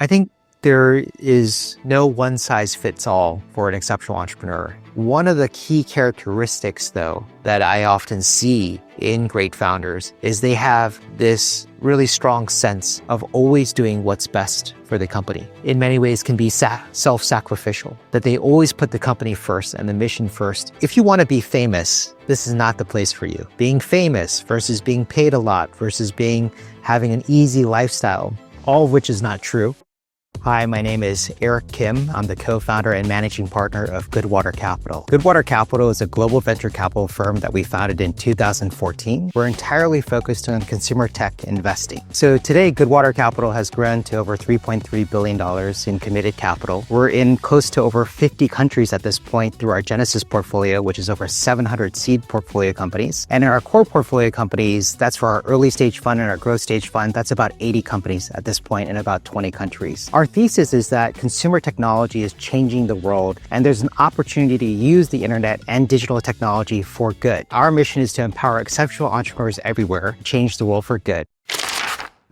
I think there is no one size fits all for an exceptional entrepreneur. One of the key characteristics, though, that I often see in great founders is they have this really strong sense of always doing what's best for the company. In many ways can be self-sacrificial, that they always put the company first and the mission first. If you want to be famous, this is not the place for you. Being famous versus being paid a lot versus having an easy lifestyle, all of which is not true. Hi, my name is Eric Kim. I'm the co-founder and managing partner of Goodwater Capital. Goodwater Capital is a global venture capital firm that we founded in 2014. We're entirely focused on consumer tech investing. So today, Goodwater Capital has grown to over $3.3 billion in committed capital. We're in close to over 50 countries at this point through our Genesis portfolio, which is over 700 seed portfolio companies. And in our core portfolio companies, that's for our early stage fund and our growth stage fund, that's about 80 companies at this point in about 20 countries. Our thesis is that consumer technology is changing the world, and there's an opportunity to use the internet and digital technology for good. Our mission is to empower exceptional entrepreneurs everywhere, change the world for good.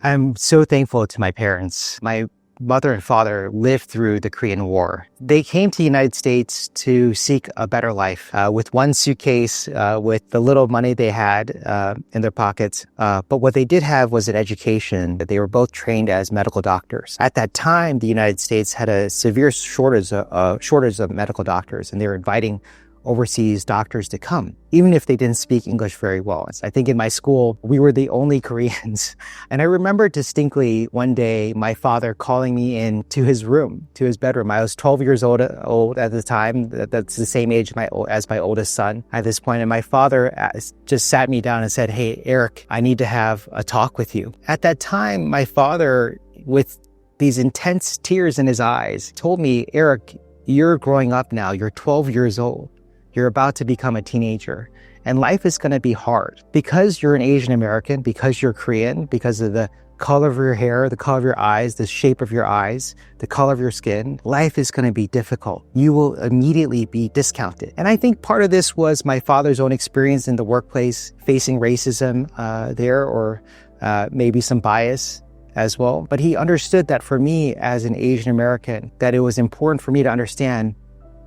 I'm so thankful to my parents. My mother and father lived through the Korean War. They came to the United States to seek a better life with one suitcase, with the little money they had in their pockets. But what they did have was an education. They were both trained as medical doctors. At that time, the United States had a severe shortage of medical doctors, and they were inviting overseas doctors to come, even if they didn't speak English very well. I think in my school, we were the only Koreans. And I remember distinctly one day, my father calling me into his room, to his bedroom. I was 12 years old at the time. That's the same age as my oldest son at this point. And my father just sat me down and said, "Hey, Eric, I need to have a talk with you." At that time, my father, with these intense tears in his eyes, told me, "Eric, you're growing up now. You're 12 years old. You're about to become a teenager, and life is going to be hard. Because you're an Asian American, because you're Korean, because of the color of your hair, the color of your eyes, the shape of your eyes, the color of your skin, life is going to be difficult. You will immediately be discounted." And I think part of this was my father's own experience in the workplace, facing racism there, or maybe some bias as well. But he understood that for me as an Asian American, that it was important for me to understand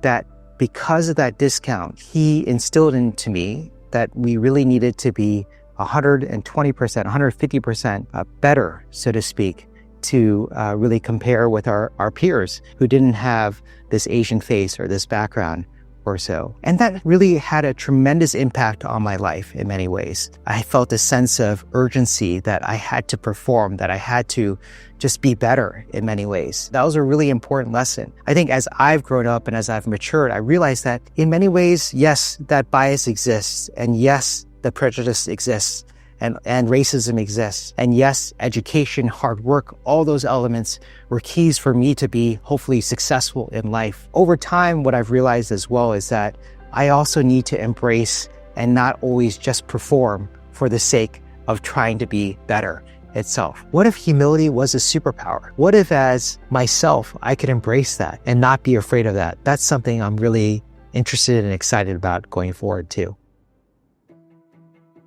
that because of that discount, he instilled into me that we really needed to be 120%, 150% better, so to speak, to really compare with our peers who didn't have this Asian face or this background or so. And that really had a tremendous impact on my life in many ways. I felt a sense of urgency that I had to perform, that I had to just be better in many ways. That was a really important lesson. I think as I've grown up and as I've matured, I realized that in many ways, yes, that bias exists, and yes, the prejudice exists, and racism exists. And yes, education, hard work, all those elements were keys for me to be hopefully successful in life. Over time, what I've realized as well is that I also need to embrace and not always just perform for the sake of trying to be better itself. What if humility was a superpower? What if as myself, I could embrace that and not be afraid of that? That's something I'm really interested and excited about going forward too.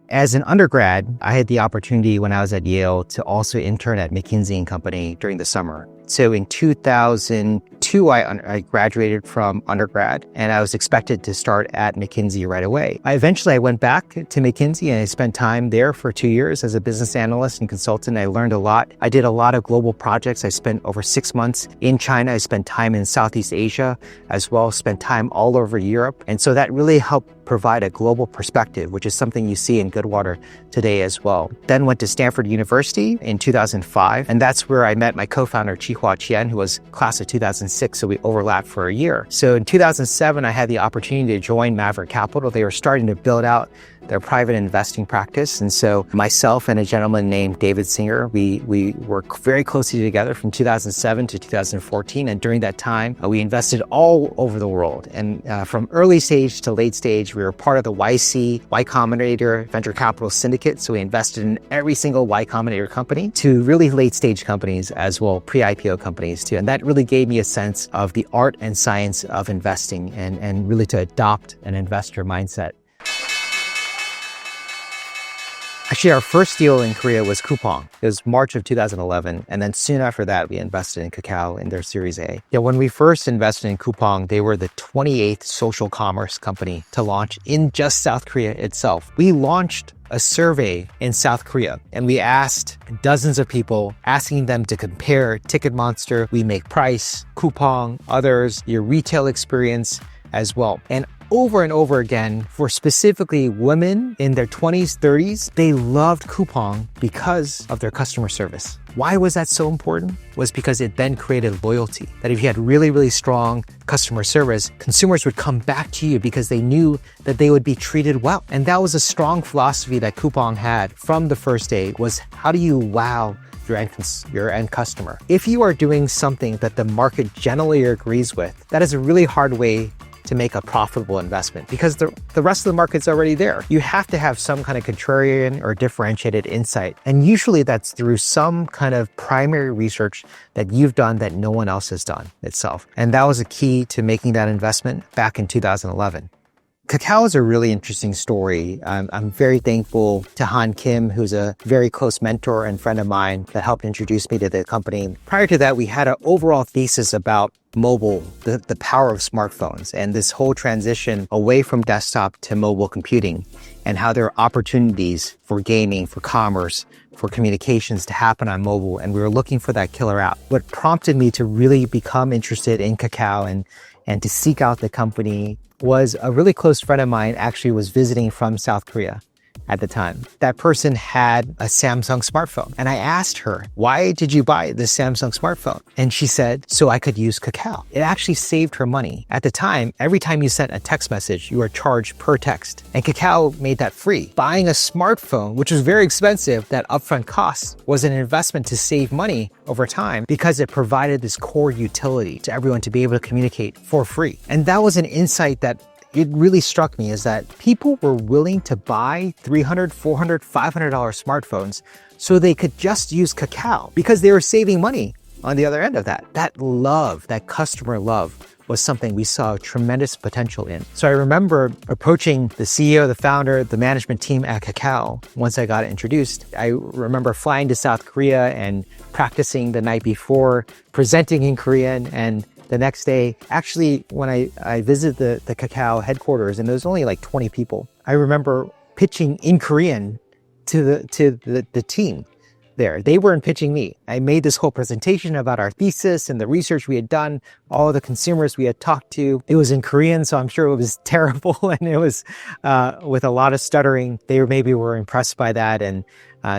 As an undergrad, I had the opportunity when I was at Yale to also intern at McKinsey & Company during the summer. So in 2002, I graduated from undergrad, and I was expected to start at McKinsey right away. I went back to McKinsey, and I spent time there for 2 years as a business analyst and consultant. I learned a lot. I did a lot of global projects. I spent over 6 months in China. I spent time in Southeast Asia as well, spent time all over Europe. And so that really helped provide a global perspective, which is something you see in Goodwater today as well. Then went to Stanford University in 2005, and that's where I met my co-founder, Chi-Hua Chien, who was class of 2006, so we overlapped for a year. So in 2007, I had the opportunity to join Maverick Capital. They were starting to build out their private investing practice. And so myself and a gentleman named David Singer, we worked very closely together from 2007 to 2014. And during that time, we invested all over the world. And from early stage to late stage, we were part of the YC, Y Combinator Venture Capital Syndicate. So we invested in every single Y Combinator company to really late stage companies as well, pre-IPO companies too. And that really gave me a sense of the art and science of investing and really to adopt an investor mindset. I Actually, our first deal in Korea was Coupang. It was March of 2011. And then soon after that, we invested in Kakao in their Series A. Yeah, when we first invested in Coupang, they were the 28th social commerce company to launch in just South Korea itself. We launched a survey in South Korea, and we asked dozens of people, asking them to compare Ticketmonster, We Make Price, Coupang, others, your retail experience as well. And over again, for specifically women in their 20s, 30s, they loved Coupang because of their customer service. Why was that so important? Was because it then created loyalty. That if you had really strong customer service, consumers would come back to you because they knew that they would be treated well. And that was a strong philosophy that Coupang had from the first day, was how do you wow your end customer? If you are doing something that the market generally agrees with, that is a really hard way to make a profitable investment because the rest of the market's already there. You have to have some kind of contrarian or differentiated insight. And usually that's through some kind of primary research that you've done that no one else has done itself. And that was a key to making that investment back in 2011. Kakao is a really interesting story. I'm very thankful to Han Kim, who's a very close mentor and friend of mine that helped introduce me to the company. Prior to that, we had an overall thesis about mobile, the power of smartphones, and this whole transition away from desktop to mobile computing, and how there are opportunities for gaming, for commerce, for communications to happen on mobile. And we were looking for that killer app. What prompted me to really become interested in Kakao and to seek out the company was a really close friend of mine actually was visiting from South Korea at the time. That person had a Samsung smartphone. And I asked her, why did you buy this Samsung smartphone? And she said, so I could use Kakao. It actually saved her money. At the time, every time you sent a text message, you were charged per text. And Kakao made that free. Buying a smartphone, which was very expensive, that upfront cost was an investment to save money over time because it provided this core utility to everyone to be able to communicate for free. And that was an insight that it really struck me, is that people were willing to buy $300, $400, $500 smartphones so they could just use Kakao because they were saving money on the other end of that. That love, that customer love, was something we saw tremendous potential in. So I remember approaching the CEO, the founder, the management team at Kakao once I got introduced. I remember flying to South Korea and practicing the night before, presenting in Korean, and the next day, actually, when I visited the Kakao headquarters, and there was only like 20 people, I remember pitching in Korean to the team there. They weren't pitching me. I made this whole presentation about our thesis and the research we had done, all the consumers we had talked to. It was in Korean, so I'm sure it was terrible, and it was with a lot of stuttering. They maybe were impressed by that, and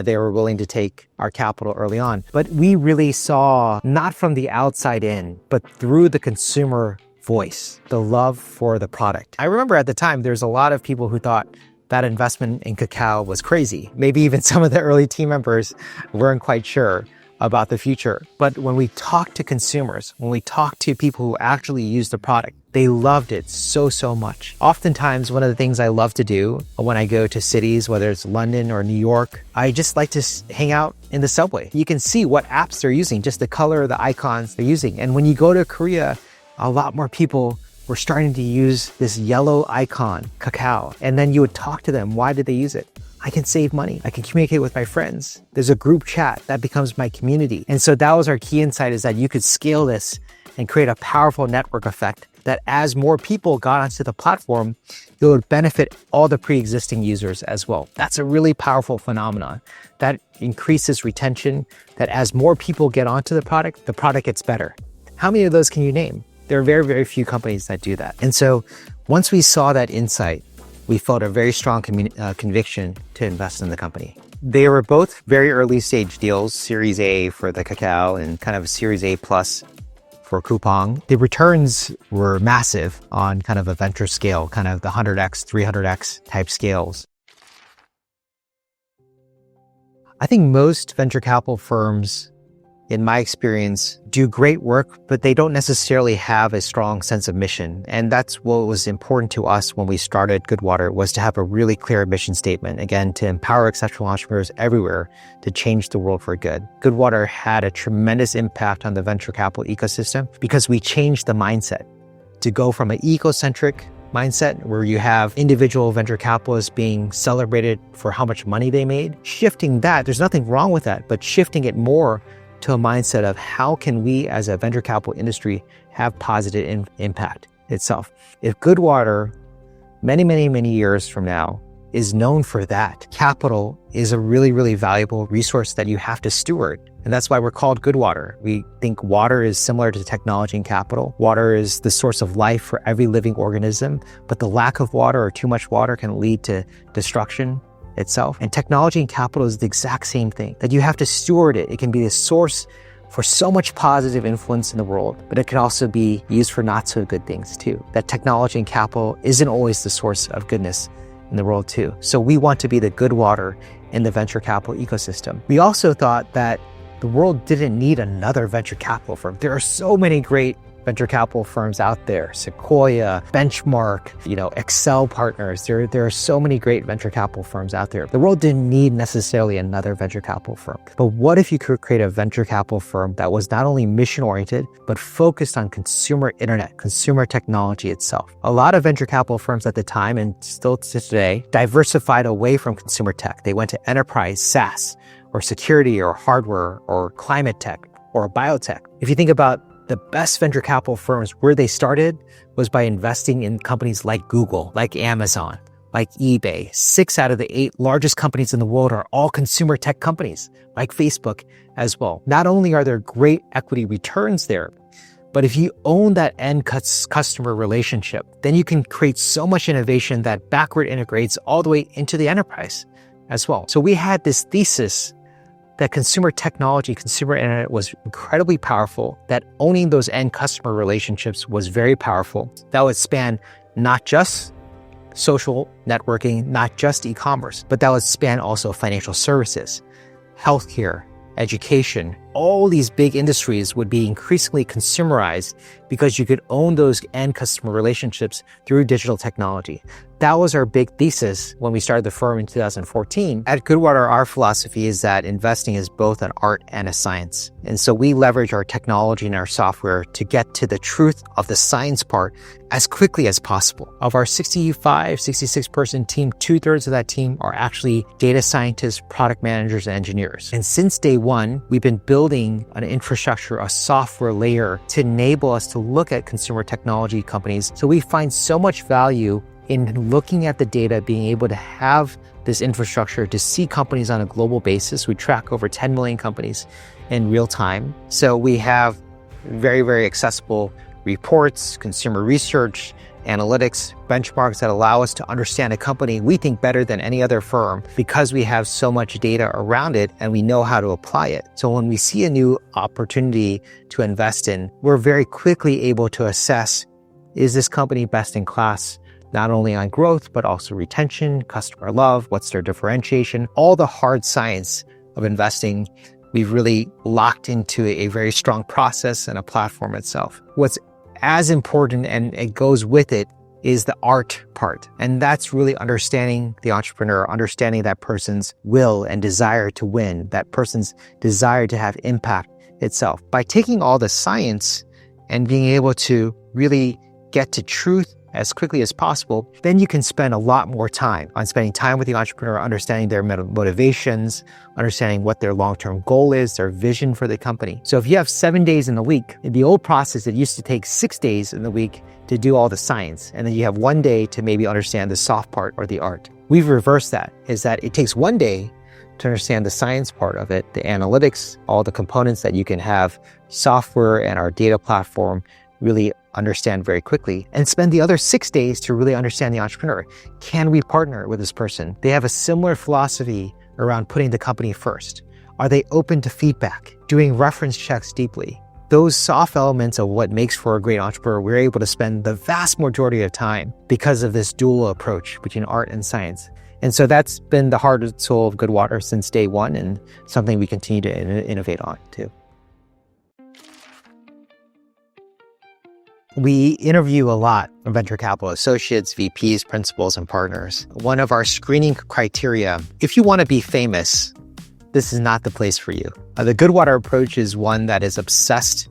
they were willing to take our capital early on. But we really saw, not from the outside in, but through the consumer voice, the love for the product. I remember at the time, there's a lot of people who thought that investment in Kakao was crazy. Maybe even some of the early team members weren't quite sure about the future. But when we talked to consumers, when we talked to people who actually use the product, they loved it so much. Oftentimes, one of the things I love to do when I go to cities, whether it's London or New York, I just like to hang out in the subway. You can see what apps they're using, just the color, the icons they're using. And when you go to Korea, a lot more people were starting to use this yellow icon, Kakao. And then you would talk to them. Why did they use it? I can save money. I can communicate with my friends. There's a group chat that becomes my community. And so that was our key insight, is that you could scale this and create a powerful network effect that as more people got onto the platform, it would benefit all the pre-existing users as well. That's a really powerful phenomenon that increases retention, that as more people get onto the product gets better. How many of those can you name? There are very few companies that do that. And so once we saw that insight, we felt a very strong conviction to invest in the company. They were both very early stage deals, Series A for the Kakao and kind of a Series A plus for Coupang. The returns were massive on kind of a venture scale, kind of the 100x, 300x type scales. I think most venture capital firms, in my experience, do great work, but they don't necessarily have a strong sense of mission. And that's what was important to us when we started Goodwater, was to have a really clear mission statement, again, to empower exceptional entrepreneurs everywhere to change the world for good. Goodwater had a tremendous impact on the venture capital ecosystem because we changed the mindset to go from an ecocentric mindset where you have individual venture capitalists being celebrated for how much money they made. Shifting that, there's nothing wrong with that, but shifting it more to a mindset of how can we as a venture capital industry have positive impact itself. If Goodwater, many years from now, is known for that, capital is a really, really valuable resource that you have to steward. And that's why we're called Goodwater. We think water is similar to technology and capital. Water is the source of life for every living organism, but the lack of water or too much water can lead to destruction itself. And technology and capital is the exact same thing, that you have to steward it. It can be a source for so much positive influence in the world, but it can also be used for not so good things too. That technology and capital isn't always the source of goodness in the world too. So we want to be the good water in the venture capital ecosystem. We also thought that the world didn't need another venture capital firm. There are so many great venture capital firms out there, Sequoia, Benchmark, Excel Partners. There are so many great venture capital firms out there. The world didn't need necessarily another venture capital firm. But what if you could create a venture capital firm that was not only mission-oriented, but focused on consumer internet, consumer technology itself? A lot of venture capital firms at the time, and still to today, diversified away from consumer tech. They went to enterprise, SaaS, or security, or hardware, or climate tech, or biotech. If you think about the best venture capital firms, where they started was by investing in companies like Google, like Amazon, like eBay. 6 out of the 8 largest companies in the world are all consumer tech companies, like Facebook as well. Not only are there great equity returns there, but if you own that end customer relationship, then you can create so much innovation that backward integrates all the way into the enterprise as well. So we had this thesis that consumer technology, consumer internet was incredibly powerful, that owning those end customer relationships was very powerful. That would span not just social networking, not just e-commerce, but that would span also financial services, healthcare, education. All these big industries would be increasingly consumerized because you could own those end customer relationships through digital technology. That was our big thesis when we started the firm in 2014. At Goodwater, our philosophy is that investing is both an art and a science. And so we leverage our technology and our software to get to the truth of the science part as quickly as possible. Of our 66 person team, 2/3 of that team are actually data scientists, product managers, and engineers. And since day one, we've been building an infrastructure, a software layer to enable us to look at consumer technology companies. So we find so much value in looking at the data, being able to have this infrastructure to see companies on a global basis. We track over 10 million companies in real time. So we have very, very accessible reports, consumer research, analytics, benchmarks that allow us to understand a company, we think, better than any other firm because we have so much data around it and we know how to apply it. So when we see a new opportunity to invest in, we're very quickly able to assess, is this company best in class? Not only on growth, but also retention, customer love, what's their differentiation, all the hard science of investing. We've really locked into a very strong process and a platform itself. What's as important, and it goes with it, is the art part. And that's really understanding the entrepreneur, understanding that person's will and desire to win, that person's desire to have impact itself. By taking all the science and being able to really get to truth as quickly as possible, then you can spend a lot more time on spending time with the entrepreneur, understanding their motivations, understanding what their long-term goal is, their vision for the company. So if you have 7 days in the week, in the old process, it used to take 6 days in the week to do all the science. And then you have 1 day to maybe understand the soft part or the art. We've reversed that, is that it takes 1 day to understand the science part of it, the analytics, all the components that you can have, software and our data platform really understand very quickly, and spend the other 6 days to really understand the entrepreneur. Can we partner with this person? They have a similar philosophy around putting the company first. Are they open to feedback? Doing reference checks deeply? Those soft elements of what makes for a great entrepreneur, we're able to spend the vast majority of time because of this dual approach between art and science. And so that's been the heart and soul of Goodwater since day one, and something we continue to innovate on too. We interview a lot of venture capital associates, VPs, principals, and partners. One of our screening criteria, if you want to be famous, this is not the place for you. The Goodwater approach is one that is obsessed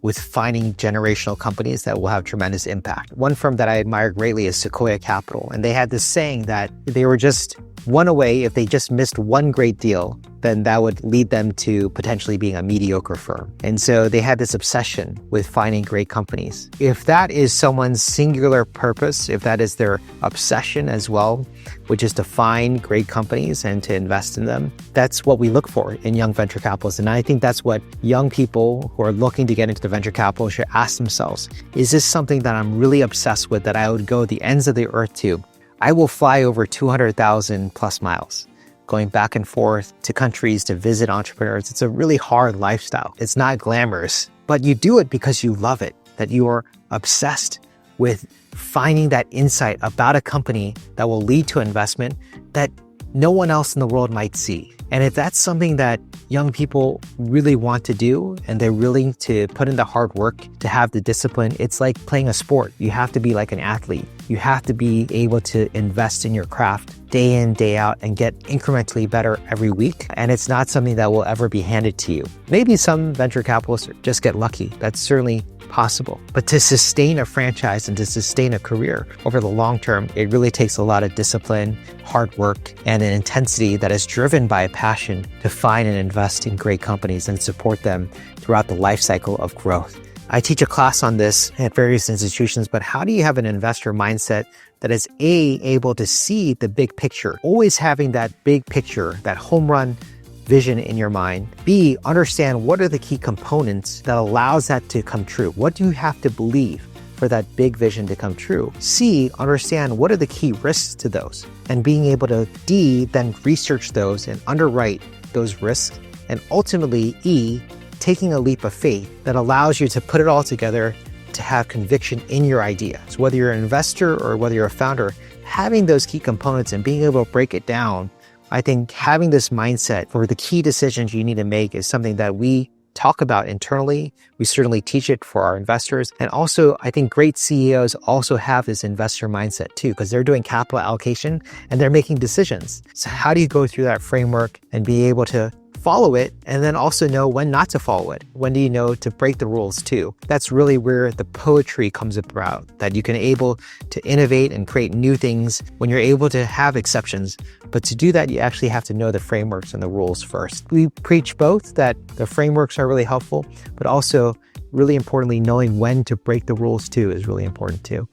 with finding generational companies that will have tremendous impact. One firm that I admire greatly is Sequoia Capital. And they had this saying that they were just one away. If they just missed one great deal, then that would lead them to potentially being a mediocre firm. And so they had this obsession with finding great companies. If that is someone's singular purpose, if that is their obsession as well, which is to find great companies and to invest in them, that's what we look for in young venture capitalists. And I think that's what young people who are looking to get into the venture capital should ask themselves. Is this something that I'm really obsessed with, that I would go the ends of the earth to? I will fly over 200,000 plus miles, going back and forth to countries to visit entrepreneurs. It's a really hard lifestyle. It's not glamorous, but you do it because you love it, that you are obsessed with finding that insight about a company that will lead to investment that no one else in the world might see. And if that's something that young people really want to do and they're willing to put in the hard work to have the discipline, it's like playing a sport. You have to be like an athlete. You have to be able to invest in your craft day in, day out, and get incrementally better every week. And it's not something that will ever be handed to you. Maybe some venture capitalists just get lucky. That's certainly possible. But to sustain a franchise and to sustain a career over the long term, it really takes a lot of discipline, hard work, and an intensity that is driven by a passion to find and invest in great companies and support them throughout the life cycle of growth. I teach a class on this at various institutions, but how do you have an investor mindset that is able to see the big picture, always having that big picture, that home run vision in your mind. B, understand what are the key components that allows that to come true. What do you have to believe for that big vision to come true? C, understand what are the key risks to those. And being able to, D, then research those and underwrite those risks. And ultimately, E, taking a leap of faith that allows you to put it all together to have conviction in your idea. So whether you're an investor or whether you're a founder, having those key components and being able to break it down, I think having this mindset for the key decisions you need to make is something that we talk about internally. We certainly teach it for our investors. And also, I think great CEOs also have this investor mindset too, because they're doing capital allocation and they're making decisions. So how do you go through that framework and be able to follow it and then also know when not to follow it? When do you know to break the rules too? That's really where the poetry comes about, that you can able to innovate and create new things when you're able to have exceptions. But to do that, you actually have to know the frameworks and the rules first. We preach both, that the frameworks are really helpful, but also really importantly, knowing when to break the rules too is really important too.